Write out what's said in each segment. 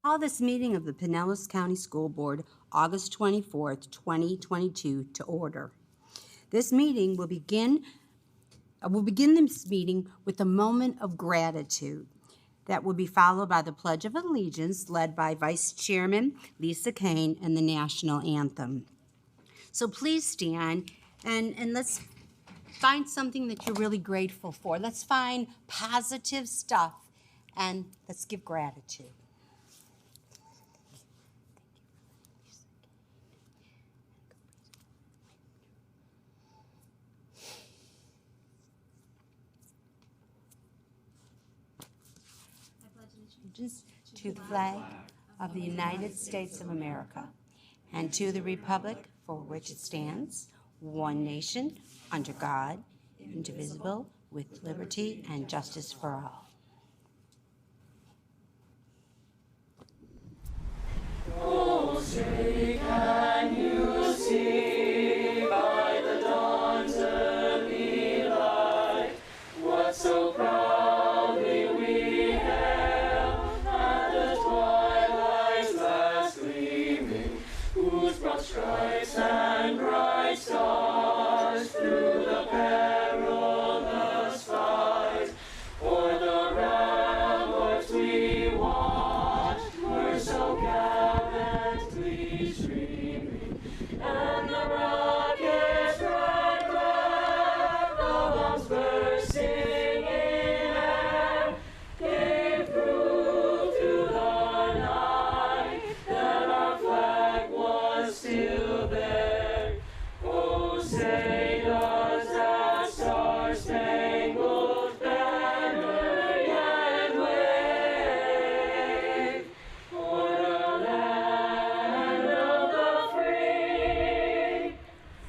Call this meeting of the Pinellas County School Board, August 24th, 2022, to order. This meeting will begin this meeting with a moment of gratitude that will be followed by the Pledge of Allegiance led by Vice Chairman Lisa Kane and the National Anthem. So please stand and let's find something that you're really grateful for. Let's find positive stuff and let's give gratitude. To the flag of the United States of America and to the republic for which it stands, one nation, under God, indivisible, with liberty and justice for all. Oh, say can you see by the dawn's early light what so proudly we hailed at the twilight's last gleaming, whose broad stripes and bright stars through the perilous fight o'er the ramparts we watched were so gallantly streaming, and the rocket's red glare, the bombs bursting in air, gave proof to the night that our flag was still there. Oh, say does that star-spangled banner yet wave o'er the land of the free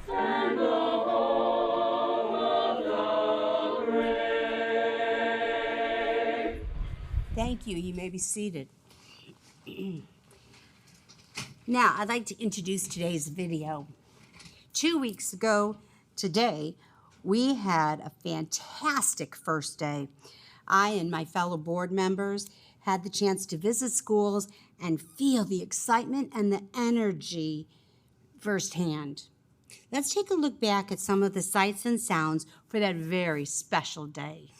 and the home of the brave? Thank you. You may be seated. Now, I'd like to introduce today's video. 2 weeks ago today, we had a fantastic first day. I and my fellow board members had the chance to visit schools and feel the excitement and the energy firsthand. Let's take a look back at some of the sights and sounds for that very special day.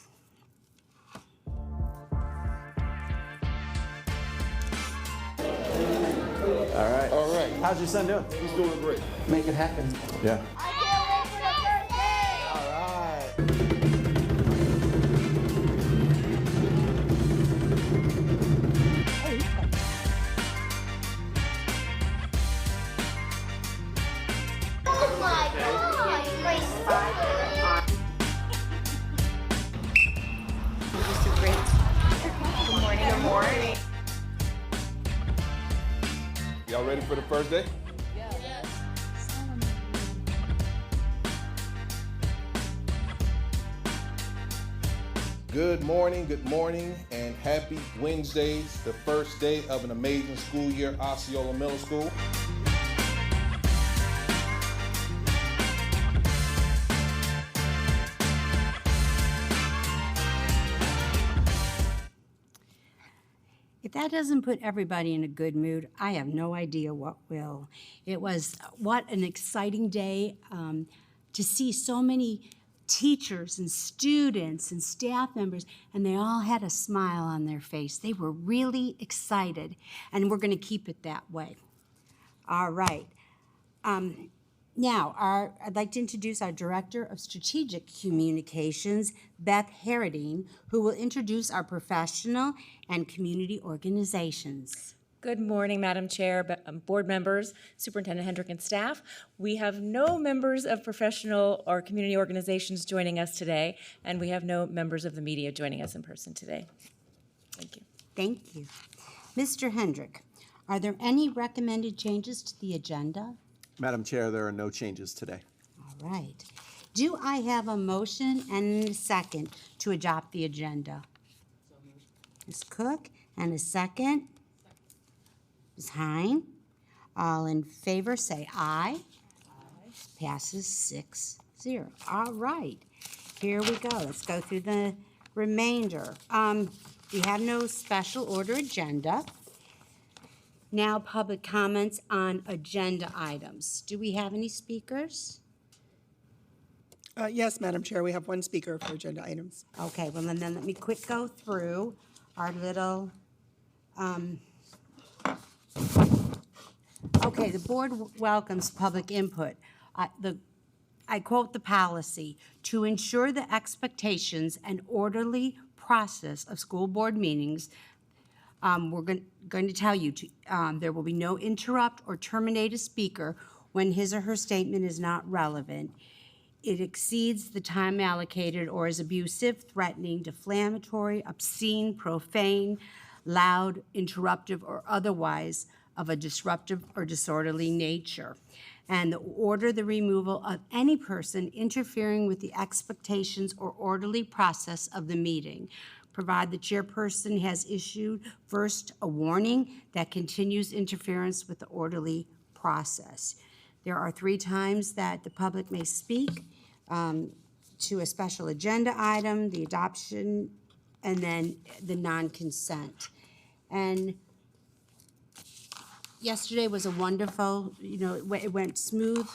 All right. How's your son doing? He's doing great. Make it happen. Yeah. I can't wait for the first day! All right. Oh my God! Race 5. Just a great Good morning. Good morning. Y'all ready for the first day? Good morning, and happy Wednesday, the first day of an amazing school year, Osceola Middle School. If that doesn't put everybody in a good mood, I have no idea what will. What an exciting day to see so many teachers and students and staff members, and they all had a smile on their face. They were really excited, and we're going to keep it that way. All right. Now, I'd like to introduce our Director of Strategic Communications, Beth Herridine, who will introduce our professional and community organizations. Good morning, Madam Chair, board members, Superintendent Hendrick, and staff. We have no members of professional or community organizations joining us today, and we have no members of the media joining us in person today. Thank you. Thank you. Mr. Hendrick, are there any recommended changes to the agenda? Madam Chair, there are no changes today. All right. Do I have a motion and a second to adopt the agenda? Ms. Cook, and a second? Ms. Hine? All in favor say aye. Aye. Passes 6-0. All right. Here we go. Let's go through the remainder. We have no special order agenda. Now, public comments on agenda items. Do we have any speakers? Yes, Madam Chair, we have one speaker for agenda items. Okay, well, then let me quick go through our little, okay, the board welcomes public input. I quote the policy, "To ensure the expectations and orderly process of school board meetings, we're going to tell you, there will be no interrupt or terminate a speaker when his or her statement is not relevant. It exceeds the time allocated or is abusive, threatening, defamatory, obscene, profane, loud, interruptive, or otherwise of a disruptive or disorderly nature. And order the removal of any person interfering with the expectations or orderly process of the meeting. Provide the chairperson has issued first a warning that continues interference with the orderly process." There are 3 times that the public may speak to a special agenda item, the adoption, and then the non-consent. And yesterday was a wonderful, it went smooth.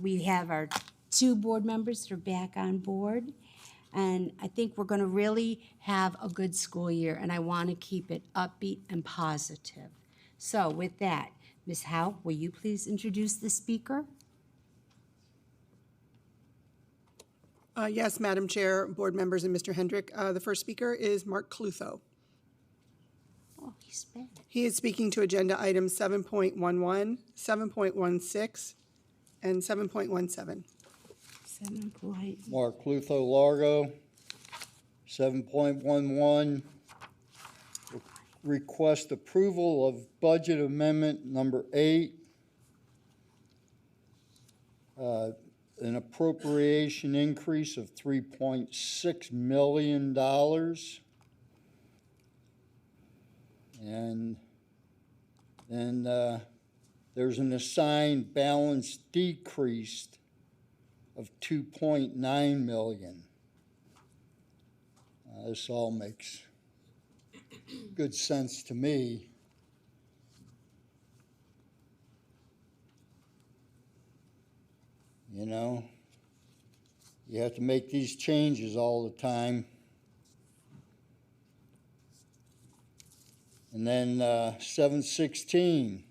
We have our 2 board members that are back on board. And I think we're going to really have a good school year, and I want to keep it upbeat and positive. So with that, Ms. Howe, will you please introduce the speaker? Yes, Madam Chair, board members, and Mr. Hendrick. The first speaker is Mark Clutho. Oh, he's back. He is speaking to agenda items 7.11, 7.16, and 7.17. 7 point. Mark Clutho, Largo, 7.11. Request approval of budget amendment number 8. An appropriation increase of $3.6 million. And then there's an assigned balance decreased of $2.9 million. This all makes good sense to me. You know, you have to make these changes all the time. And then 716.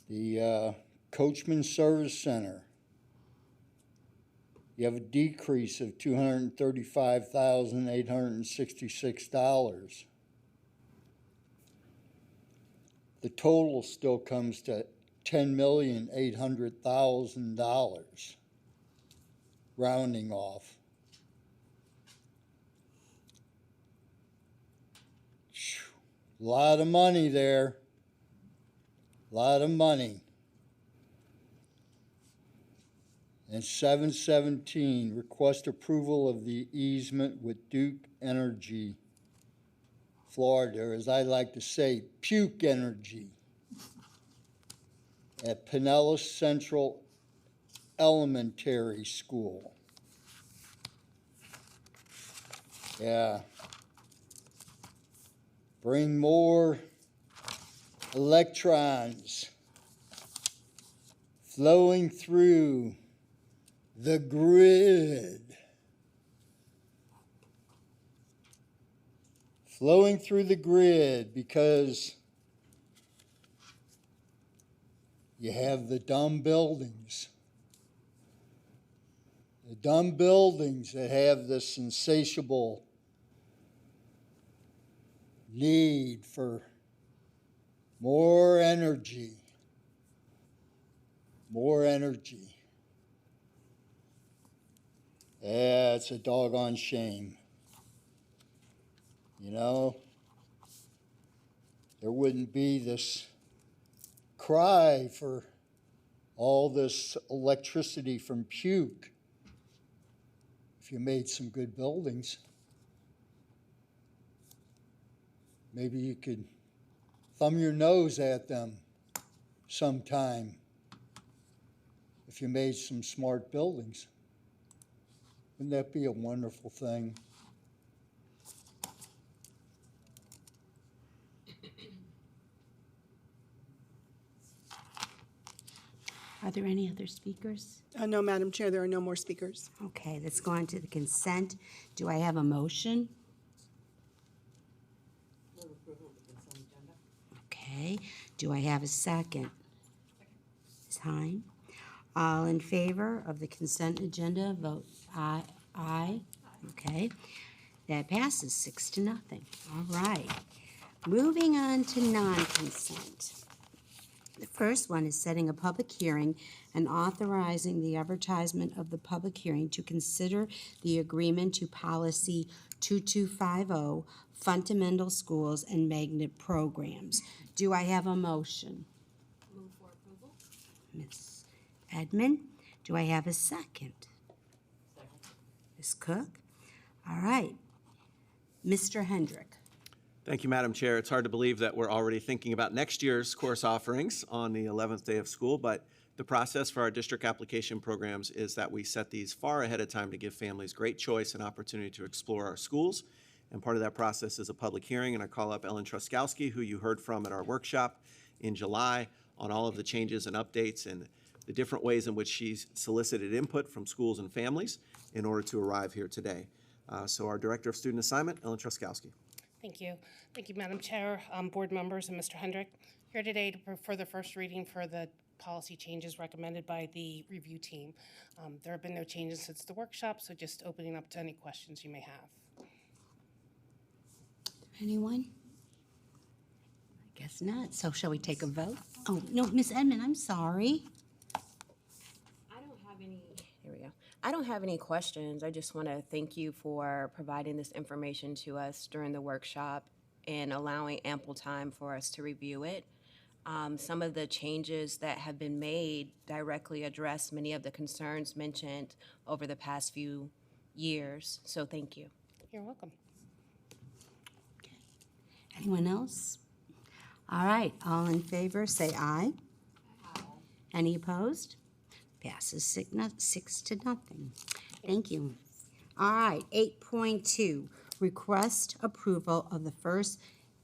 The Coachman Service Center. You have a decrease of $235,866. The total still comes to $10,800,000, rounding off. A lot of money there. A lot of money. And 717, request approval of the easement with Duke Energy, Florida, or as I like to say, Puke Energy, at Pinellas Central Elementary School. Yeah. Bring more electrons flowing through the grid. Flowing through the grid because you have the dumb buildings. The dumb buildings that have this insatiable need for more energy. More energy. Yeah, it's a doggone shame. You know, there wouldn't be this cry for all this electricity from Puke if you made some good buildings. Maybe you could thumb your nose at them sometime if you made some smart buildings. Wouldn't that be a wonderful thing? Are there any other speakers? No, Madam Chair, there are no more speakers. Okay, let's go on to the consent. Do I have a motion? Okay, do I have a second? Ms. Hine? All in favor of the consent agenda, vote aye. Aye. Okay, that passes 6-0. All right. Moving on to non-consent. The first one is setting a public hearing and authorizing the advertisement of the public hearing to consider the agreement to policy 2250, fundamental schools and magnet programs. Do I have a motion? Move for approval. Ms. Edmond, do I have a second? Ms. Cook? All right. Mr. Hendrick. Thank you, Madam Chair. It's hard to believe that we're already thinking about next year's course offerings on the 11th day of school, but the process for our district application programs is that we set these far ahead of time to give families great choice and opportunity to explore our schools. And part of that process is a public hearing, and I call up Ellen Truskowski, who you heard from at our workshop in July on all of the changes and updates and the different ways in which she's solicited input from schools and families in order to arrive here today. So our Director of Student Assignment, Ellen Truskowski. Thank you. Thank you, Madam Chair, board members, and Mr. Hendrick. Here today for the first reading for the policy changes recommended by the review team. There have been no changes since the workshop, so just opening up to any questions you may have. Anyone? I guess not. So shall we take a vote? Oh, no, Ms. Edmond, I'm sorry. Here we go. I don't have any questions. I just want to thank you for providing this information to us during the workshop and allowing ample time for us to review it. Some of the changes that have been made directly address many of the concerns mentioned over the past few years. So thank you. You're welcome. Anyone else? All right, all in favor, say aye. Aye. Any opposed? Passes 6-0. Thank you. All right, 8.2, request approval of the first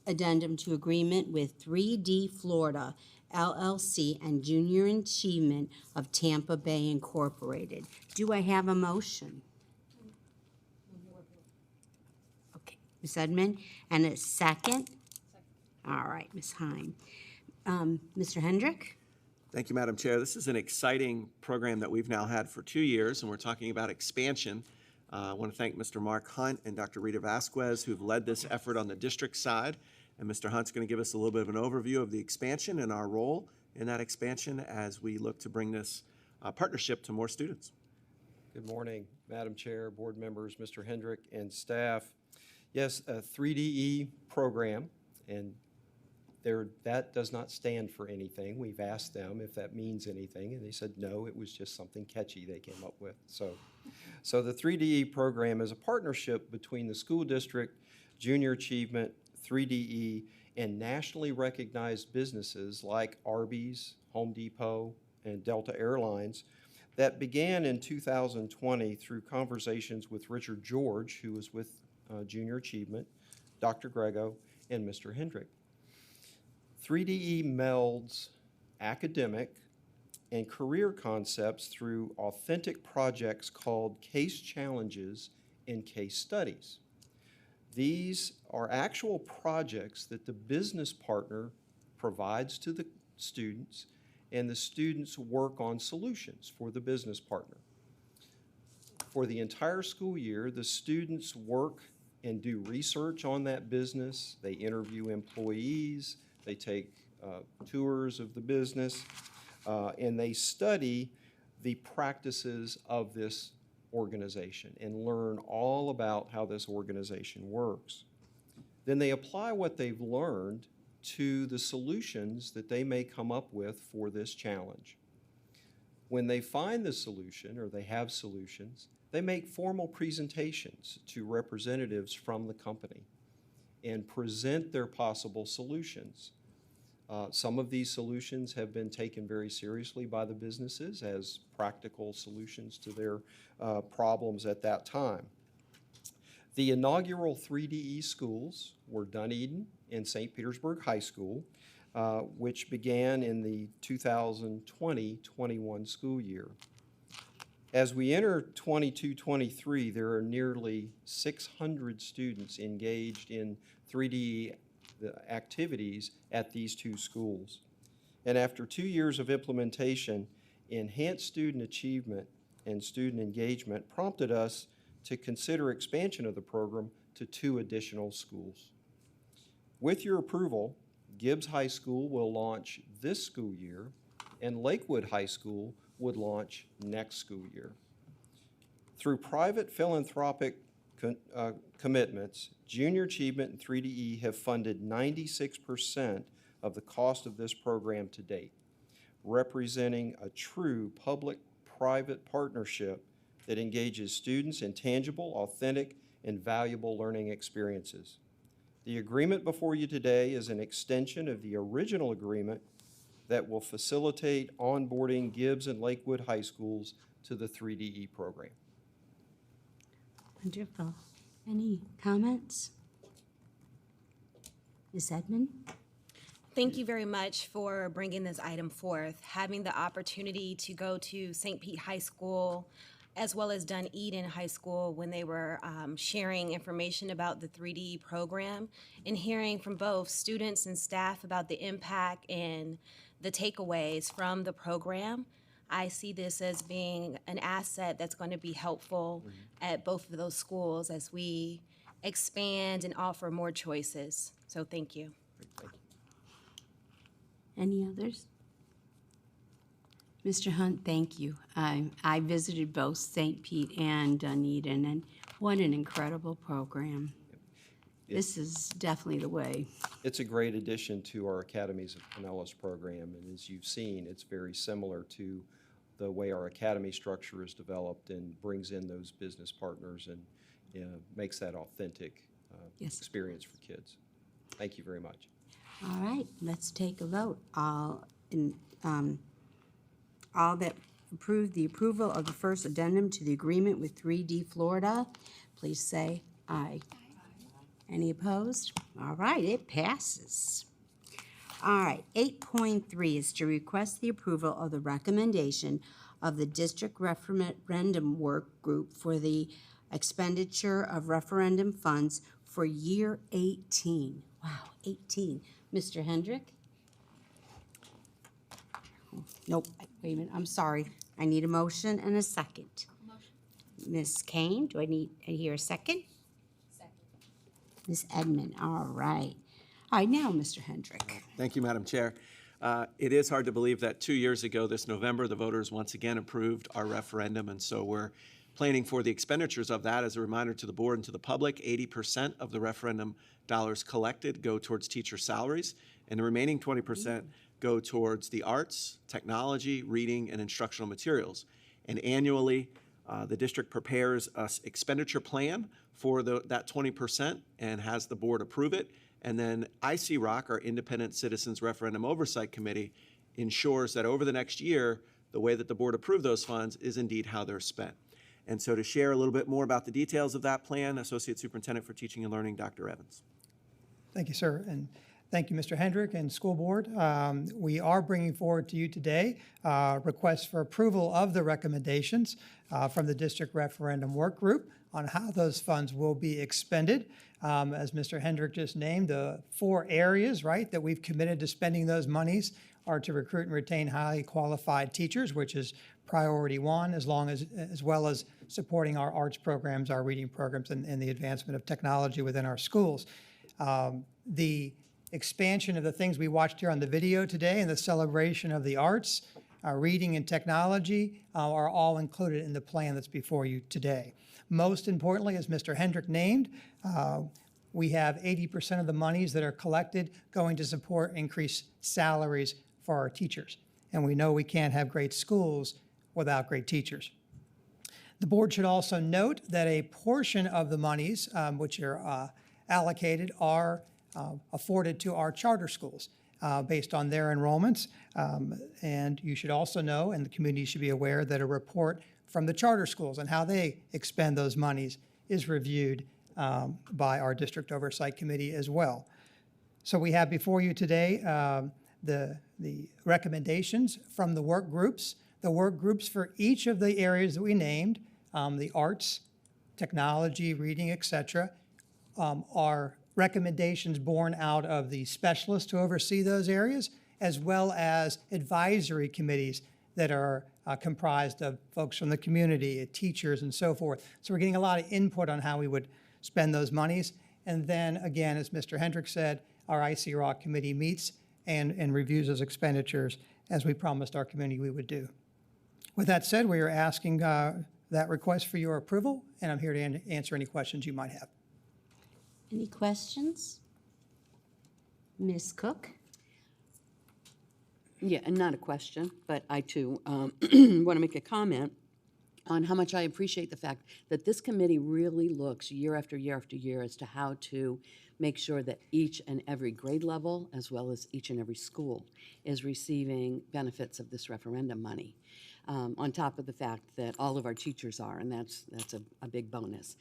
addendum to agreement with 3D Florida LLC and Junior Achievement of Tampa Bay Incorporated. Do I have a motion? Okay, Ms. Edmond, and a second? All right, Ms. Hine. Mr. Hendrick? Thank you, Madam Chair. This is an exciting program that we've now had for 2 years, and we're talking about expansion. I want to thank Mr. Mark Hunt and Dr. Rita Vasquez, who've led this effort on the district side. And Mr. Hunt's going to give us a little bit of an overview of the expansion and our role in that expansion as we look to bring this partnership to more students. Good morning, Madam Chair, board members, Mr. Hendrick, and staff. Yes, a 3DE program, and that does not stand for anything. We've asked them if that means anything, and they said no, it was just something catchy they came up with. So the 3DE program is a partnership between the school district, Junior Achievement, 3DE, and nationally recognized businesses like Arby's, Home Depot, and Delta Airlines that began in 2020 through conversations with Richard George, who was with Junior Achievement, Dr. Grego, and Mr. Hendrick. 3DE melds academic and career concepts through authentic projects called case challenges and case studies. These are actual projects that the business partner provides to the students, and the students work on solutions for the business partner. For the entire school year, the students work and do research on that business. They interview employees, they take tours of the business, and they study the practices of this organization and learn all about how this organization works. Then they apply what they've learned to the solutions that they may come up with for this challenge. When they find the solution, or they have solutions, they make formal presentations to representatives from the company and present their possible solutions. Some of these solutions have been taken very seriously by the businesses as practical solutions to their problems at that time. The inaugural 3DE schools were Dunedin and St. Petersburg High School. which began in the 2020-21 school year. As we enter 22-23, there are nearly 600 students engaged in 3D activities at these two schools. And after 2 years of implementation, enhanced student achievement and student engagement prompted us to consider expansion of the program to 2 additional schools. With your approval, Gibbs High School will launch this school year, and Lakewood High School would launch next school year. Through private philanthropic commitments, Junior Achievement and 3DE have funded 96% of the cost of this program to date, representing a true public-private partnership that engages students in tangible, authentic, and valuable learning experiences. The agreement before you today is an extension of the original agreement that will facilitate onboarding Gibbs and Lakewood High Schools to the 3DE program. Wonderful. Any comments? Ms. Edmond? Thank you very much for bringing this item forth. Having the opportunity to go to St. Pete High School as well as Dunedin High School when they were sharing information about the 3D program, and hearing from both students and staff about the impact and the takeaways from the program, I see this as being an asset that's going to be helpful at both of those schools as we expand and offer more choices. So thank you. Thank you. Any others? Mr. Hunt, thank you. I visited both St. Pete and Dunedin, and what an incredible program. This is definitely the way. It's a great addition to our Academies of Pinellas program, and as you've seen, it's very similar to the way our academy structure is developed and brings in those business partners and makes that authentic Yes. experience for kids. Thank you very much. All right, let's take a vote. All that approve the approval of the first addendum to the agreement with 3D Florida, please say aye. Any opposed? All right, it passes. All right, 8.3 is to request the approval of the recommendation of the district referendum work group for the expenditure of referendum funds for year 18. Wow, 18. Mr. Hendrick? Nope, wait a minute, I'm sorry. I need a motion and a second. Ms. Kane, do I hear a second? Second. Ms. Edmond, all right. All right, now, Mr. Hendrick. Thank you, Madam Chair. It is hard to believe that 2 years ago this November, the voters once again approved our referendum, and so we're planning for the expenditures of that. As a reminder to the board and to the public, 80% of the referendum dollars collected go towards teacher salaries, and the remaining 20% go towards the arts, technology, reading, and instructional materials. And annually, the district prepares an expenditure plan for that 20% and has the board approve it. And then ICROC, our Independent Citizens Referendum Oversight Committee, ensures that over the next year, the way that the board approved those funds is indeed how they're spent. And so to share a little bit more about the details of that plan, Associate Superintendent for Teaching and Learning, Dr. Evans. Thank you, sir, and thank you, Mr. Hendrick and School Board. We are bringing forward to you today requests for approval of the recommendations from the District Referendum Work Group on how those funds will be expended. As Mr. Hendrick just named, the 4 areas, right, that we've committed to spending those monies are to recruit and retain highly qualified teachers, which is priority 1, as well as supporting our arts programs, our reading programs, and the advancement of technology within our schools. The expansion of the things we watched here on the video today and the celebration of the arts, reading and technology are all included in the plan that's before you today. Most importantly, as Mr. Hendrick named, we have 80% of the monies that are collected going to support increased salaries for our teachers. And we know we can't have great schools without great teachers. The board should also note that a portion of the monies which are allocated are afforded to our charter schools based on their enrollments. And you should also know, and the community should be aware, that a report from the charter schools and how they expend those monies is reviewed by our District Oversight Committee as well. So we have before you today the recommendations from the work groups. The work groups for each of the areas that we named, the arts, technology, reading, et cetera, are recommendations born out of the specialists who oversee those areas, as well as advisory committees that are comprised of folks from the community, teachers, and so forth. So we're getting a lot of input on how we would spend those monies. And then, again, as Mr. Hendrick said, our ICROC committee meets and reviews those expenditures as we promised our community we would do. With that said, we are asking that request for your approval, and I'm here to answer any questions you might have. Any questions? Ms. Cook? Yeah, and not a question, but I too want to make a comment on how much I appreciate the fact that this committee really looks year after year after year as to how to make sure that each and every grade level, as well as each and every school, is receiving benefits of this referendum money. On top of the fact that all of our teachers are, and that's a big bonus.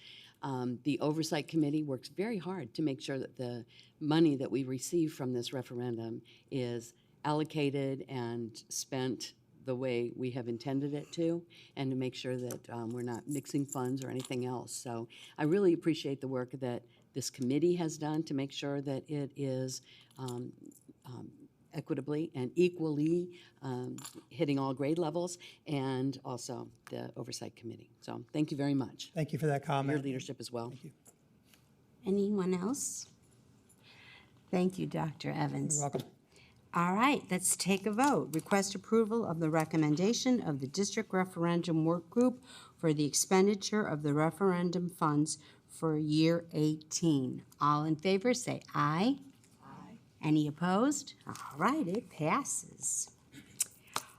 The Oversight Committee works very hard to make sure that the money that we receive from this referendum is allocated and spent the way we have intended it to, and to make sure that we're not mixing funds or anything else. So I really appreciate the work that this committee has done to make sure that it is equitably and equally hitting all grade levels, and also the Oversight Committee. So thank you very much. Thank you for that comment. Your leadership as well. Thank you. Anyone else? Thank you, Dr. Evans. You're welcome. All right, let's take a vote. Request approval of the recommendation of the District Referendum Work Group for the expenditure of the referendum funds for year 18. All in favor, say aye. Aye. Any opposed? All right, it passes.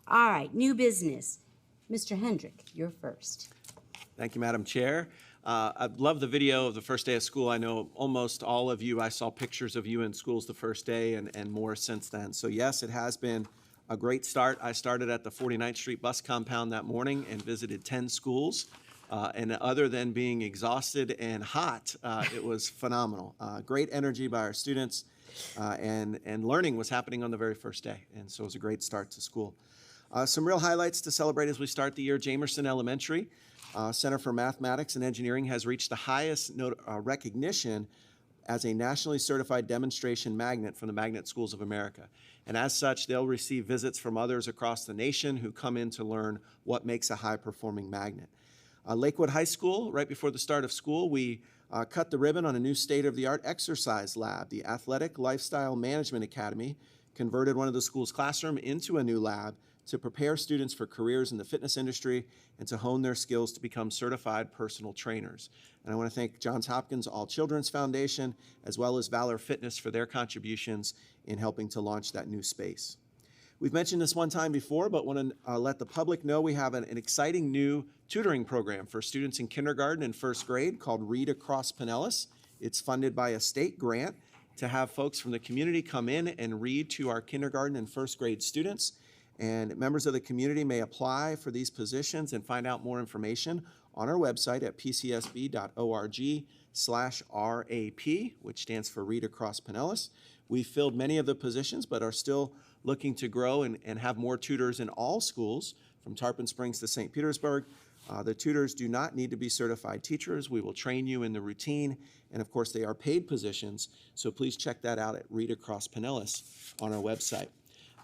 All right, new business. Mr. Hendrick, you're first. Thank you, Madam Chair. I love the video of the first day of school. I know almost all of you, I saw pictures of you in schools the first day and more since then. So yes, it has been a great start. I started at the 49th Street bus compound that morning and visited 10 schools. And other than being exhausted and hot, it was phenomenal. Great energy by our students, and learning was happening on the very first day. And so it was a great start to school. Some real highlights to celebrate as we start the year. Jamerson Elementary Center for Mathematics and Engineering has reached the highest recognition as a nationally certified demonstration magnet from the Magnet Schools of America. And as such, they'll receive visits from others across the nation who come in to learn what makes a high-performing magnet. Lakewood High School, right before the start of school, we cut the ribbon on a new state-of-the-art exercise lab. The Athletic Lifestyle Management Academy converted one of the school's classroom into a new lab to prepare students for careers in the fitness industry and to hone their skills to become certified personal trainers. And I want to thank Johns Hopkins All Children's Foundation as well as Valor Fitness for their contributions in helping to launch that new space. We've mentioned this one time before, but want to let the public know we have an exciting new tutoring program for students in kindergarten and first grade called Read Across Pinellas. It's funded by a state grant to have folks from the community come in and read to our kindergarten and first grade students. And members of the community may apply for these positions and find out more information on our website at pcsb.org/RAP, which stands for Read Across Pinellas. We've filled many of the positions, but are still looking to grow and have more tutors in all schools, from Tarpon Springs to St. Petersburg. The tutors do not need to be certified teachers. We will train you in the routine, and of course they are paid positions, so please check that out at Read Across Pinellas on our website.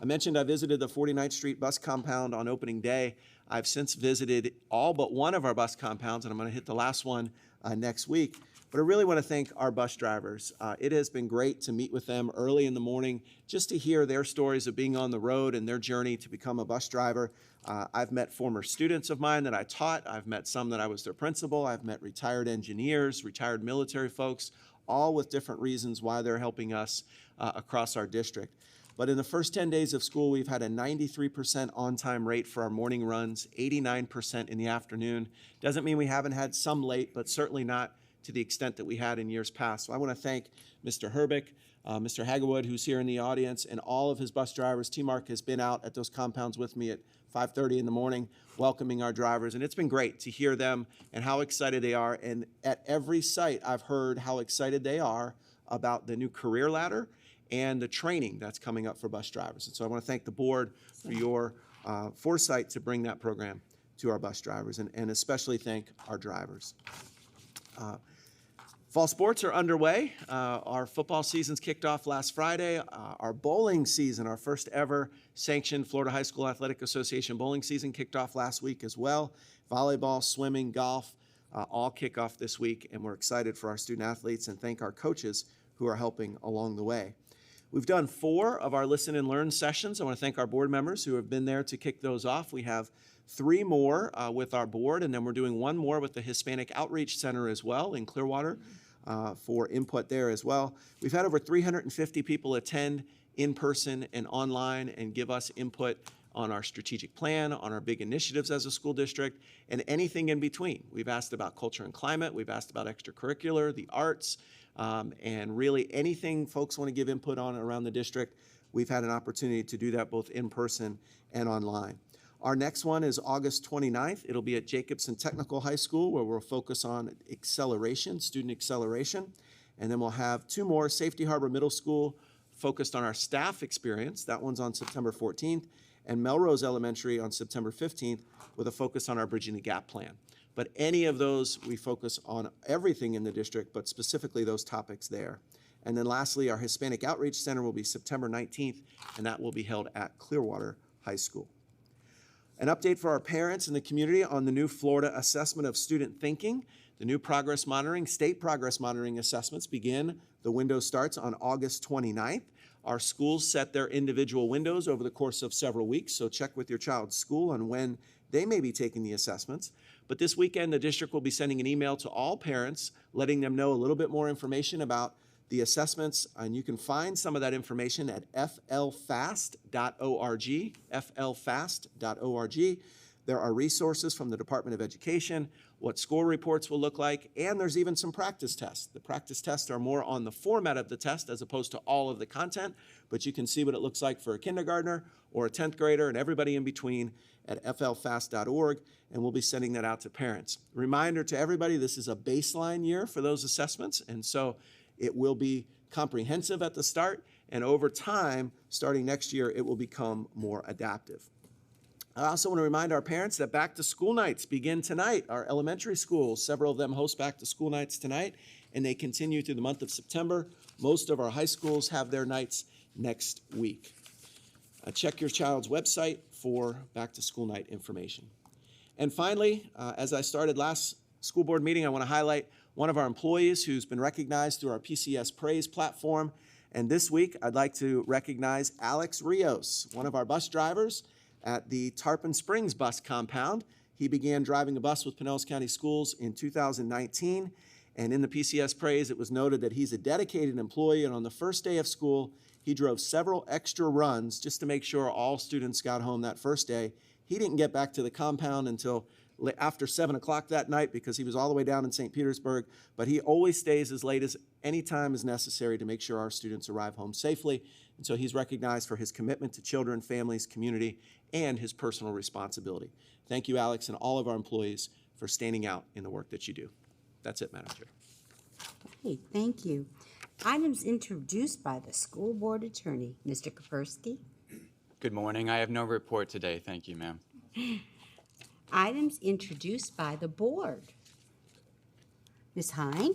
I mentioned I visited the 49th Street bus compound on opening day. I've since visited all but one of our bus compounds, and I'm going to hit the last one next week. But I really want to thank our bus drivers. It has been great to meet with them early in the morning just to hear their stories of being on the road and their journey to become a bus driver. I've met former students of mine that I taught. I've met some that I was their principal. I've met retired engineers, retired military folks, all with different reasons why they're helping us across our district. But in the first 10 days of school, we've had a 93% on-time rate for our morning runs, 89% in the afternoon. Doesn't mean we haven't had some late, but certainly not to the extent that we had in years past. So I want to thank Mr. Herbick, Mr. Hagawood, who's here in the audience, and all of his bus drivers. T-Mark has been out at those compounds with me at 5:30 in the morning, welcoming our drivers. And it's been great to hear them and how excited they are. And at every site, I've heard how excited they are about the new career ladder and the training that's coming up for bus drivers. And so I want to thank the board for your foresight to bring that program to our bus drivers, and especially thank our drivers. Fall sports are underway. Our football season's kicked off last Friday. Our bowling season, our first ever sanctioned Florida High School Athletic Association bowling season, kicked off last week as well. Volleyball, swimming, golf, all kick off this week, and we're excited for our student athletes and thank our coaches who are helping along the way. We've done 4 of our listen and learn sessions. I want to thank our board members who have been there to kick those off. We have 3 more with our board, and then we're doing 1 more with the Hispanic Outreach Center as well in Clearwater for input there as well. We've had over 350 people attend in person and online and give us input on our strategic plan, on our big initiatives as a school district, and anything in between. We've asked about culture and climate, we've asked about extracurricular, the arts, and really anything folks want to give input on around the district. We've had an opportunity to do that both in person and online. Our next one is August 29th. It'll be at Jacobson Technical High School, where we'll focus on acceleration, student acceleration. And then we'll have 2 more, Safety Harbor Middle School, focused on our staff experience. That one's on September 14th. And Melrose Elementary on September 15th with a focus on our Bridging the Gap plan. But any of those, we focus on everything in the district, but specifically those topics there. And then lastly, our Hispanic Outreach Center will be September 19th, and that will be held at Clearwater High School. An update for our parents and the community on the new Florida Assessment of Student Thinking. The new progress monitoring, state progress monitoring assessments begin. The window starts on August 29th. Our schools set their individual windows over the course of several weeks, so check with your child's school on when they may be taking the assessments. But this weekend, the district will be sending an email to all parents, letting them know a little bit more information about the assessments, and you can find some of that information at flfast.org, flfast.org. There are resources from the Department of Education, what score reports will look like, and there's even some practice tests. The practice tests are more on the format of the test as opposed to all of the content, but you can see what it looks like for a kindergartner or a 10th grader and everybody in between at flfast.org, and we'll be sending that out to parents. Reminder to everybody, this is a baseline year for those assessments, and so it will be comprehensive at the start, and over time, starting next year, it will become more adaptive. I also want to remind our parents that back to school nights begin tonight. Our elementary schools, several of them host back to school nights tonight, and they continue through the month of September. Most of our high schools have their nights next week. Check your child's website for back to school night information. And finally, as I started last school board meeting, I want to highlight one of our employees who's been recognized through our PCS Praise platform. And this week, I'd like to recognize Alex Rios, one of our bus drivers at the Tarpon Springs bus compound. He began driving a bus with Pinellas County Schools in 2019. And in the PCS Praise, it was noted that he's a dedicated employee, and on the first day of school, he drove several extra runs just to make sure all students got home that first day. He didn't get back to the compound until after 7 o'clock that night because he was all the way down in St. Petersburg, but he always stays as late as any time is necessary to make sure our students arrive home safely. And so he's recognized for his commitment to children, families, community, and his personal responsibility. Thank you, Alex, and all of our employees for standing out in the work that you do. That's it, Madam Chair. Okay, thank you. Items introduced by the school board attorney, Mr. Kapersky. Good morning. I have no report today. Thank you, ma'am. Items introduced by the board. Ms. Hine.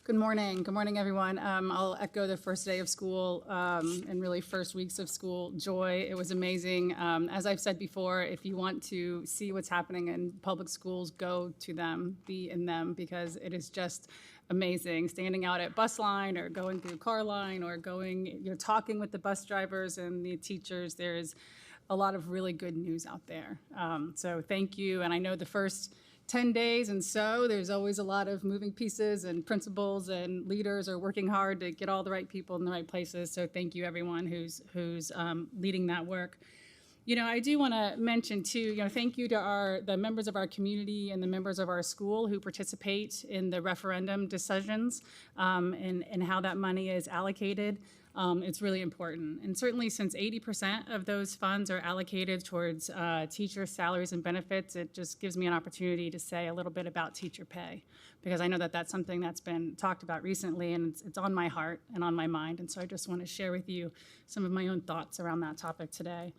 Good morning. Good morning, everyone. I'll echo the first day of school and really first weeks of school joy. It was amazing. As I've said before, if you want to see what's happening in public schools, go to them, be in them, because it is just amazing. Standing out at bus line or going through car line or talking with the bus drivers and the teachers, there is a lot of really good news out there. So thank you. And I know the first 10 days and so there's always a lot of moving pieces, and principals and leaders are working hard to get all the right people in the right places. So thank you, everyone who's leading that work. You know, I do want to mention too, thank you to the members of our community and the members of our school who participate in the referendum decisions and how that money is allocated. It's really important. And certainly since 80% of those funds are allocated towards teacher salaries and benefits, it just gives me an opportunity to say a little bit about teacher pay, because I know that that's something that's been talked about recently, and it's on my heart and on my mind. And so I just want to share with you some of my own thoughts around that topic today.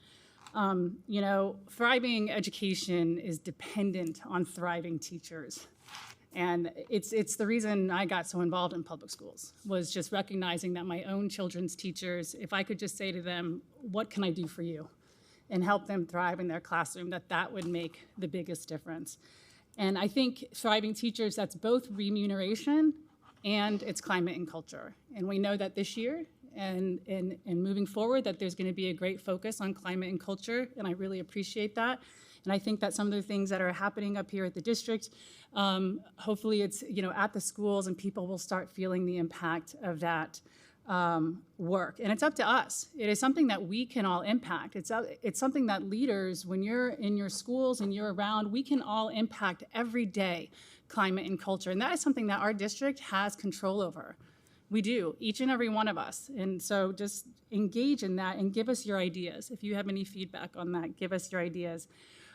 You know, thriving education is dependent on thriving teachers. And it's the reason I got so involved in public schools, was just recognizing that my own children's teachers, if I could just say to them, what can I do for you? And help them thrive in their classroom, that would make the biggest difference. And I think thriving teachers, that's both remuneration and it's climate and culture. And we know that this year and moving forward that there's going to be a great focus on climate and culture, and I really appreciate that. And I think that some of the things that are happening up here at the district, hopefully it's, you know, at the schools, and people will start feeling the impact of that work. And it's up to us. It is something that we can all impact. It's something that leaders, when you're in your schools and you're around, we can all impact every day, climate and culture. And that is something that our district has control over. We do, each and every one of us. And so just engage in that and give us your ideas. If you have any feedback on that, give us your ideas.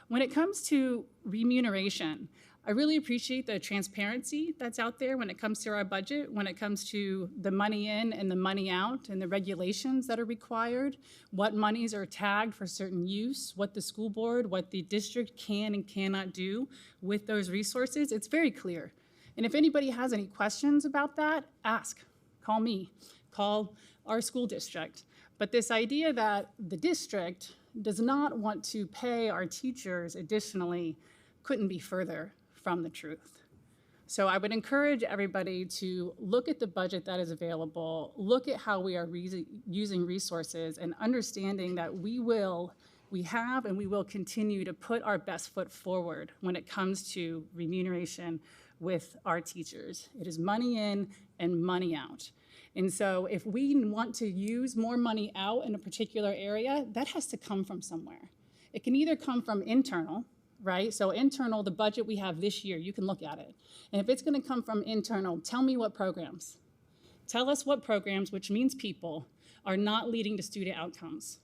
When it comes to remuneration, I really appreciate the transparency that's out there when it comes to our budget, when it comes to the money in and the money out and the regulations that are required, what monies are tagged for certain use, what the school board, what the district can and cannot do with those resources. It's very clear. And if anybody has any questions about that, ask. Call me, call our school district. But this idea that the district does not want to pay our teachers additionally couldn't be further from the truth. So I would encourage everybody to look at the budget that is available, look at how we are using resources, and understanding that we have and we will continue to put our best foot forward when it comes to remuneration with our teachers. It is money in and money out. And so if we want to use more money out in a particular area, that has to come from somewhere. It can either come from internal, right? So internal, the budget we have this year, you can look at it. And if it's going to come from internal, tell me what programs. Tell us what programs, which means people, are not leading to student outcomes.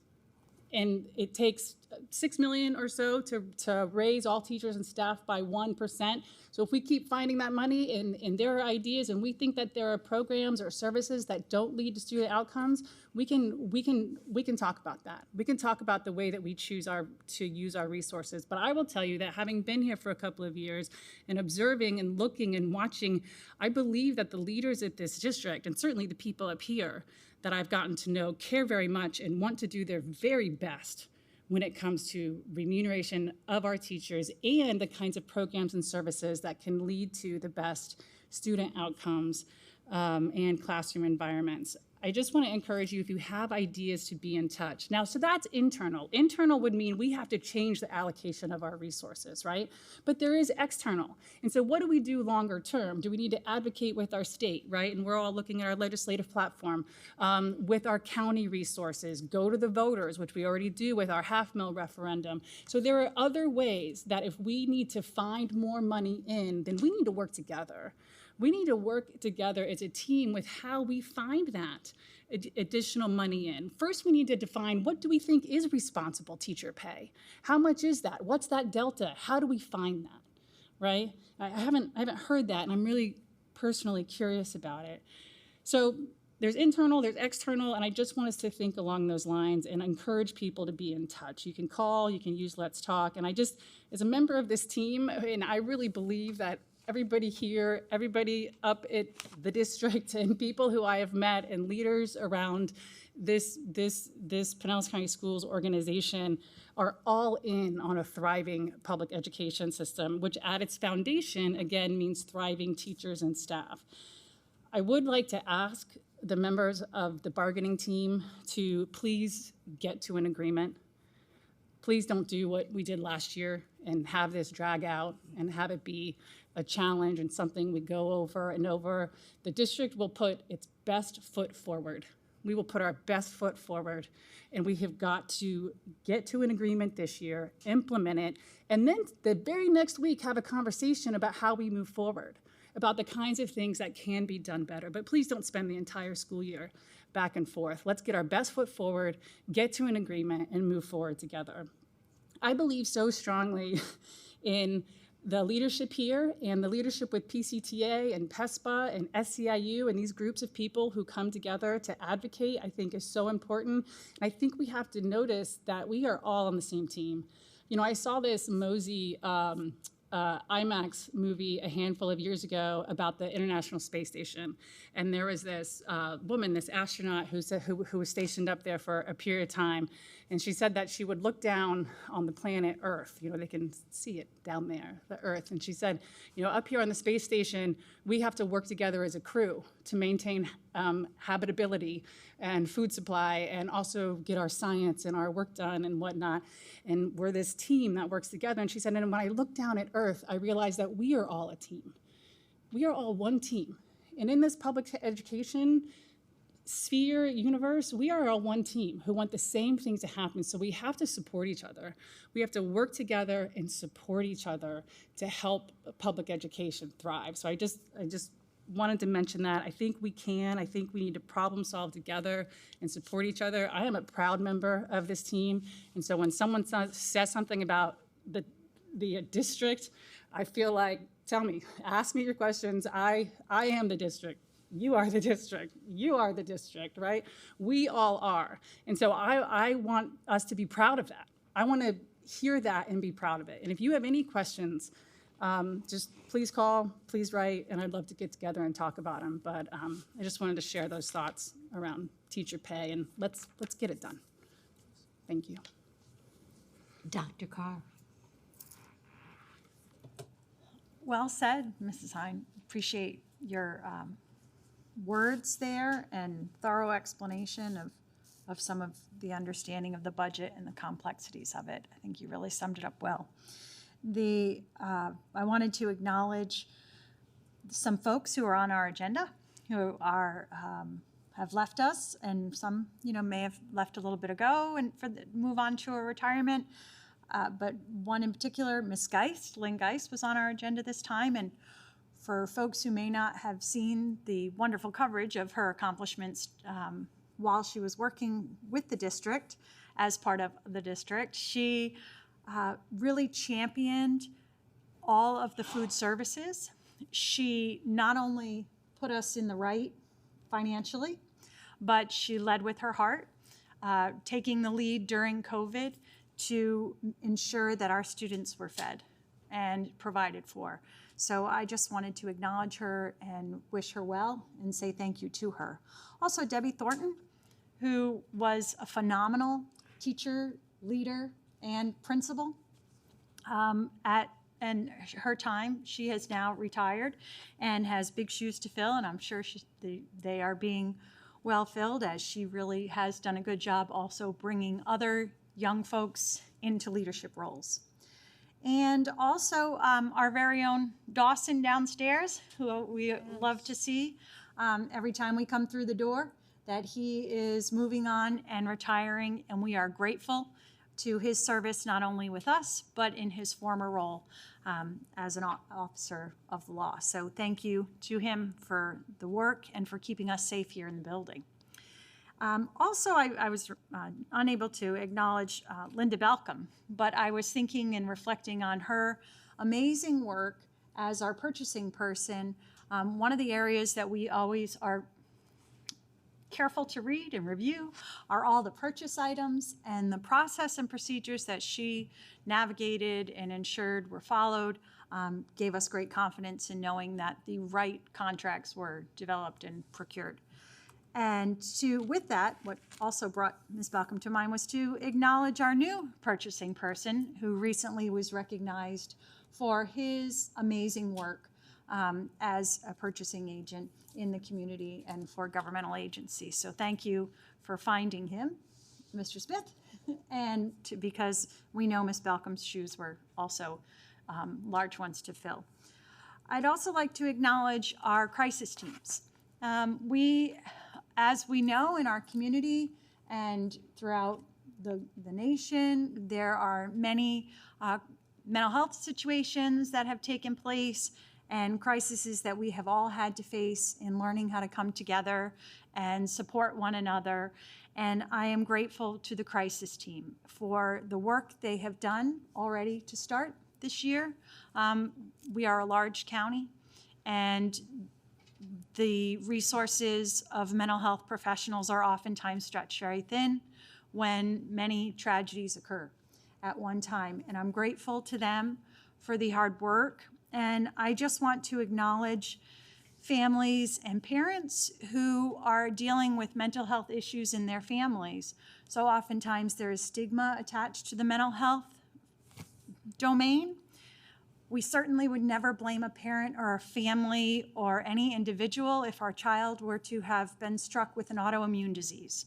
And it takes $6 million or so to raise all teachers and staff by 1%. So if we keep finding that money in their ideas, and we think that there are programs or services that don't lead to student outcomes, we can talk about that. We can talk about the way that we choose to use our resources. But I will tell you that having been here for a couple of years and observing and looking and watching, I believe that the leaders at this district, and certainly the people up here that I've gotten to know, care very much and want to do their very best when it comes to remuneration of our teachers and the kinds of programs and services that can lead to the best student outcomes and classroom environments. I just want to encourage you, if you have ideas, to be in touch. Now, so that's internal. Internal would mean we have to change the allocation of our resources, right? But there is external. And so what do we do longer term? Do we need to advocate with our state, right? And we're all looking at our legislative platform with our county resources, go to the voters, which we already do with our half-mil referendum. So there are other ways that if we need to find more money in, then we need to work together. We need to work together as a team with how we find that additional money in. First, we need to define, what do we think is responsible teacher pay? How much is that? What's that delta? How do we find that, right? I haven't heard that, and I'm really personally curious about it. So there's internal, there's external, and I just want us to think along those lines and encourage people to be in touch. You can call, you can use Let's Talk, and I just, as a member of this team, and I really believe that everybody here, everybody up at the district, and people who I have met, and leaders around this Pinellas County Schools organization are all in on a thriving public education system, which at its foundation, again, means thriving teachers and staff. I would like to ask the members of the bargaining team to please get to an agreement. Please don't do what we did last year and have this drag out and have it be a challenge and something we go over and over. The district will put its best foot forward. We will put our best foot forward, and we have got to get to an agreement this year, implement it, and then the very next week have a conversation about how we move forward, about the kinds of things that can be done better. But please don't spend the entire school year back and forth. Let's get our best foot forward, get to an agreement, and move forward together. I believe so strongly in the leadership here and the leadership with PCTA and PESPA and SCIU and these groups of people who come together to advocate, I think is so important. And I think we have to notice that we are all on the same team. You know, I saw this Mosey IMAX movie a handful of years ago about the International Space Station. And there was this woman, this astronaut who was stationed up there for a period of time. And she said that she would look down on the planet Earth. You know, they can see it down there, the Earth. And she said, you know, up here on the space station, we have to work together as a crew to maintain habitability and food supply and also get our science and our work done and whatnot. And we're this team that works together. And she said, and when I look down at Earth, I realized that we are all a team. We are all one team. And in this public education sphere, universe, we are all one team who want the same things to happen. So we have to support each other. We have to work together and support each other to help public education thrive. So I just wanted to mention that. I think we can. I think we need to problem solve together and support each other. I am a proud member of this team. And so when someone says something about the district, I feel like, tell me, ask me your questions. I am the district. You are the district. You are the district, right? We all are. And so I want us to be proud of that. I want to hear that and be proud of it. And if you have any questions, just please call, please write, and I'd love to get together and talk about them. But I just wanted to share those thoughts around teacher pay, and let's get it done. Thank you. Dr. Carr. Well said, Mrs. Hine. Appreciate your words there and thorough explanation of some of the understanding of the budget and the complexities of it. I think you really summed it up well. I wanted to acknowledge some folks who are on our agenda who are have left us, and some may have left a little bit ago and move on to a retirement. But one in particular, Ms. Geist, Lynn Geist, was on our agenda this time. And for folks who may not have seen the wonderful coverage of her accomplishments while she was working with the district, as part of the district, she really championed all of the food services. She not only put us in the right financially, but she led with her heart, taking the lead during COVID to ensure that our students were fed and provided for. So I just wanted to acknowledge her and wish her well and say thank you to her. Also, Debbie Thornton, who was a phenomenal teacher, leader, and principal and her time. She has now retired and has big shoes to fill, and I'm sure they are being well filled, as she really has done a good job also bringing other young folks into leadership roles. And also our very own Dawson downstairs, who we love to see every time we come through the door, that he is moving on and retiring, and we are grateful to his service not only with us, but in his former role as an officer of the law. So thank you to him for the work and for keeping us safe here in the building. Also, I was unable to acknowledge Linda Balcom, but I was thinking and reflecting on her amazing work as our purchasing person. One of the areas that we always are careful to read and review are all the purchase items, and the process and procedures that she navigated and ensured were followed gave us great confidence in knowing that the right contracts were developed and procured. And with that, what also brought Ms. Balcom to mind was to acknowledge our new purchasing person, who recently was recognized for his amazing work as a purchasing agent in the community and for governmental agencies. So thank you for finding him, Mr. Smith, and because we know Ms. Balcom's shoes were also large ones to fill. I'd also like to acknowledge our crisis teams. As we know in our community and throughout the nation, there are many mental health situations that have taken place, and crises that we have all had to face in learning how to come together and support one another. And I am grateful to the crisis team for the work they have done already to start this year. We are a large county, and the resources of mental health professionals are oftentimes stretched very thin when many tragedies occur at one time. And I'm grateful to them for the hard work. And I just want to acknowledge families and parents who are dealing with mental health issues in their families. So oftentimes there is stigma attached to the mental health domain. We certainly would never blame a parent or a family or any individual if our child were to have been struck with an autoimmune disease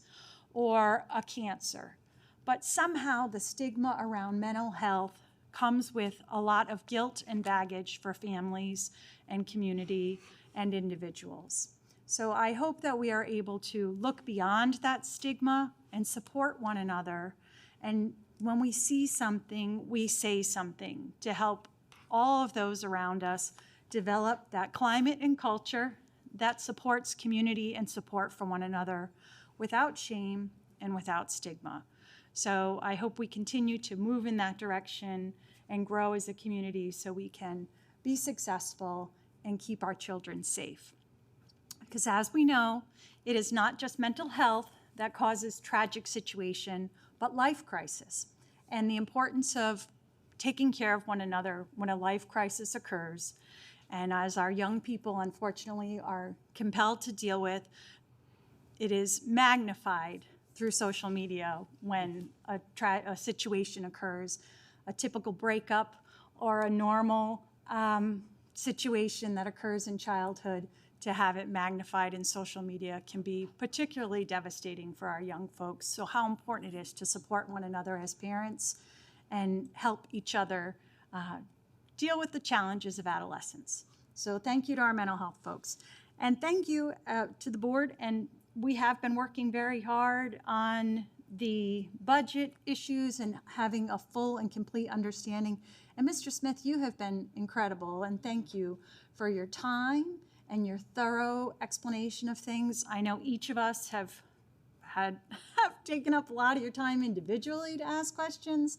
or a cancer. But somehow the stigma around mental health comes with a lot of guilt and baggage for families and community and individuals. So I hope that we are able to look beyond that stigma and support one another. And when we see something, we say something to help all of those around us develop that climate and culture that supports community and support for one another without shame and without stigma. So I hope we continue to move in that direction and grow as a community so we can be successful and keep our children safe. Because as we know, it is not just mental health that causes tragic situation, but life crisis. And the importance of taking care of one another when a life crisis occurs. And as our young people, unfortunately, are compelled to deal with, it is magnified through social media when a situation occurs, a typical breakup or a normal situation that occurs in childhood. To have it magnified in social media can be particularly devastating for our young folks. So how important it is to support one another as parents and help each other deal with the challenges of adolescence. So thank you to our mental health folks. And thank you to the board. And we have been working very hard on the budget issues and having a full and complete understanding. And Mr. Smith, you have been incredible, and thank you for your time and your thorough explanation of things. I know each of us have taken up a lot of your time individually to ask questions,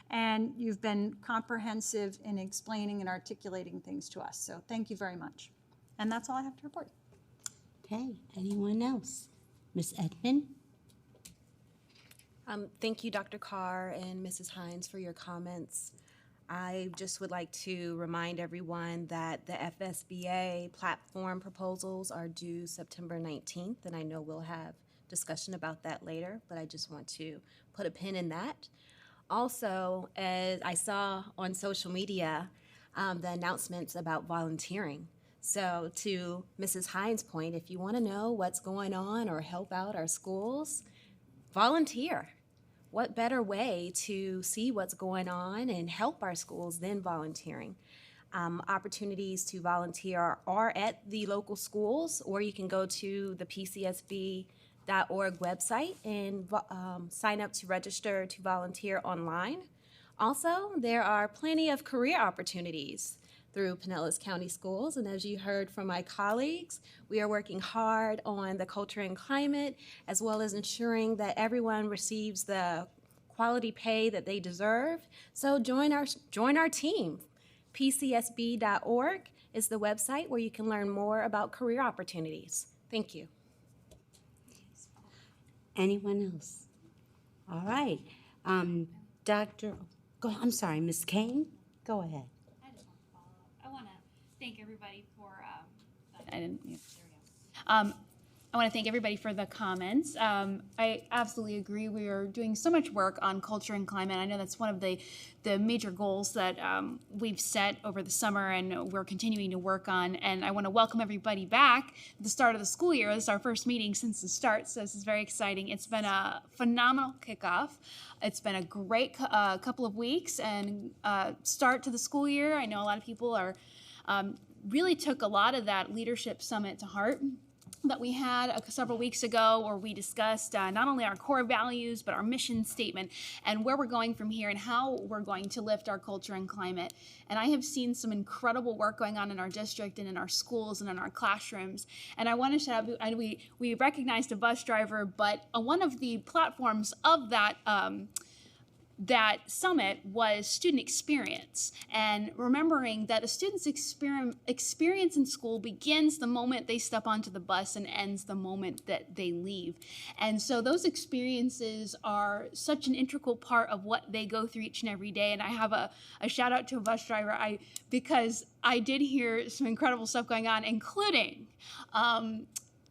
and you've been comprehensive in explaining and articulating things to us. So thank you very much. And that's all I have to report. Okay, anyone else? Ms. Edmond? Thank you, Dr. Carr and Mrs. Hines, for your comments. I just would like to remind everyone that the FSBA platform proposals are due September 19th, and I know we'll have discussion about that later, but I just want to put a pin in that. Also, as I saw on social media, the announcements about volunteering. So to Mrs. Hines' point, if you want to know what's going on or help out our schools, volunteer. What better way to see what's going on and help our schools than volunteering? Opportunities to volunteer are at the local schools, or you can go to the pcsb.org website and sign up to register to volunteer online. Also, there are plenty of career opportunities through Pinellas County Schools, and as you heard from my colleagues, we are working hard on the culture and climate, as well as ensuring that everyone receives the quality pay that they deserve. So join our team. PCSB.org is the website where you can learn more about career opportunities. Thank you. Anyone else? All right. I'm sorry, Ms. Kane, go ahead. I want to thank everybody for, I want to thank everybody for the comments. I absolutely agree. We are doing so much work on culture and climate. I know that's one of the major goals that we've set over the summer and we're continuing to work on. And I want to welcome everybody back at the start of the school year. This is our first meeting since the start, so this is very exciting. It's been a phenomenal kickoff. It's been a great couple of weeks and start to the school year. I know a lot of people are really took a lot of that leadership summit to heart. that we had several weeks ago, where we discussed not only our core values, but our mission statement and where we're going from here and how we're going to lift our culture and climate. And I have seen some incredible work going on in our district and in our schools and in our classrooms. And I want to shout out, we recognized a bus driver, but one of the platforms of that that summit was student experience, and remembering that a student's experience in school begins the moment they step onto the bus and ends the moment that they leave. And so those experiences are such an integral part of what they go through each and every day. And I have a shout out to a bus driver because I did hear some incredible stuff going on, including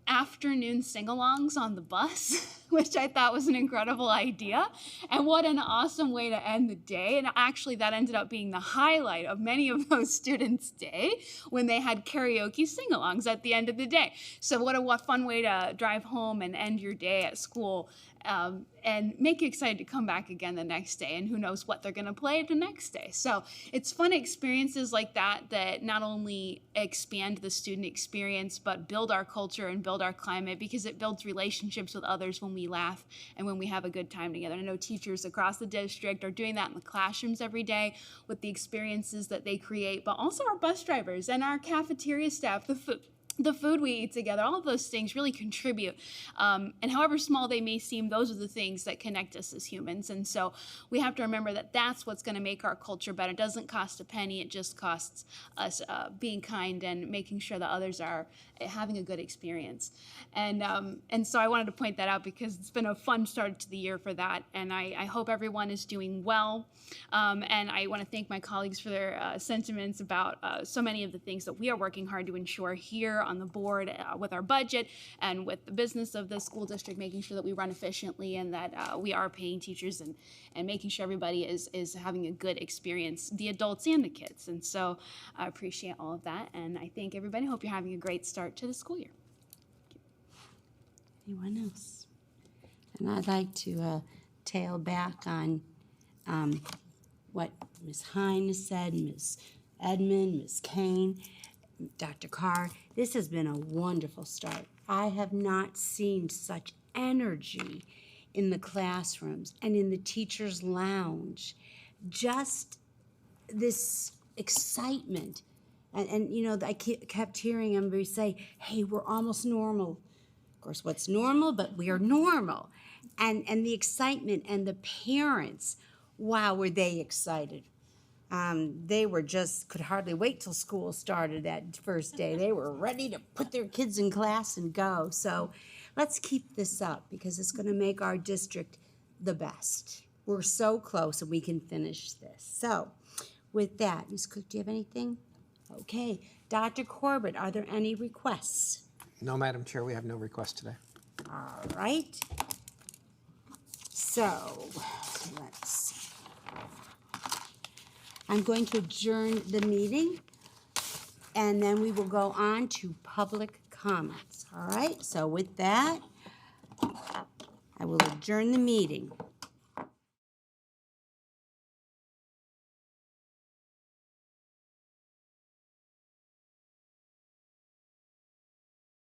afternoon sing-alongs on the bus, which I thought was an incredible idea. And what an awesome way to end the day. And actually that ended up being the highlight of many of those students' day, when they had karaoke sing-alongs at the end of the day. So what a fun way to drive home and end your day at school. And make you excited to come back again the next day, and who knows what they're going to play the next day. So it's fun experiences like that that not only expand the student experience, but build our culture and build our climate, because it builds relationships with others when we laugh and when we have a good time together. I know teachers across the district are doing that in the classrooms every day with the experiences that they create, but also our bus drivers and our cafeteria staff, the food we eat together, all of those things really contribute. And however small they may seem, those are the things that connect us as humans. And so we have to remember that that's what's going to make our culture better. It doesn't cost a penny. It just costs us being kind and making sure that others are having a good experience. And so I wanted to point that out, because it's been a fun start to the year for that. And I hope everyone is doing well. And I want to thank my colleagues for their sentiments about so many of the things that we are working hard to ensure here on the board with our budget and with the business of the school district, making sure that we run efficiently and that we are paying teachers and making sure everybody is having a good experience, the adults and the kids. And so I appreciate all of that. And I thank everybody. Hope you're having a great start to the school year. Anyone else? And I'd like to tail back on what Ms. Hines said, Ms. Edmond, Ms. Kane, Dr. Carr. This has been a wonderful start. I have not seen such energy in the classrooms and in the teachers' lounge. Just this excitement. And you know, I kept hearing everybody say, hey, we're almost normal. Of course, what's normal? But we are normal. And the excitement, and the parents, wow, were they excited. They were just, could hardly wait till school started that first day. They were ready to put their kids in class and go. So let's keep this up, because it's going to make our district the best. We're so close, and we can finish this. So with that, Ms. Cook, do you have anything? Okay. Dr. Corbett, are there any requests? No, Madam Chair, we have no requests today. All right. So let's see. I'm going to adjourn the meeting, and then we will go on to public comments. All right. So with that, I will adjourn the meeting.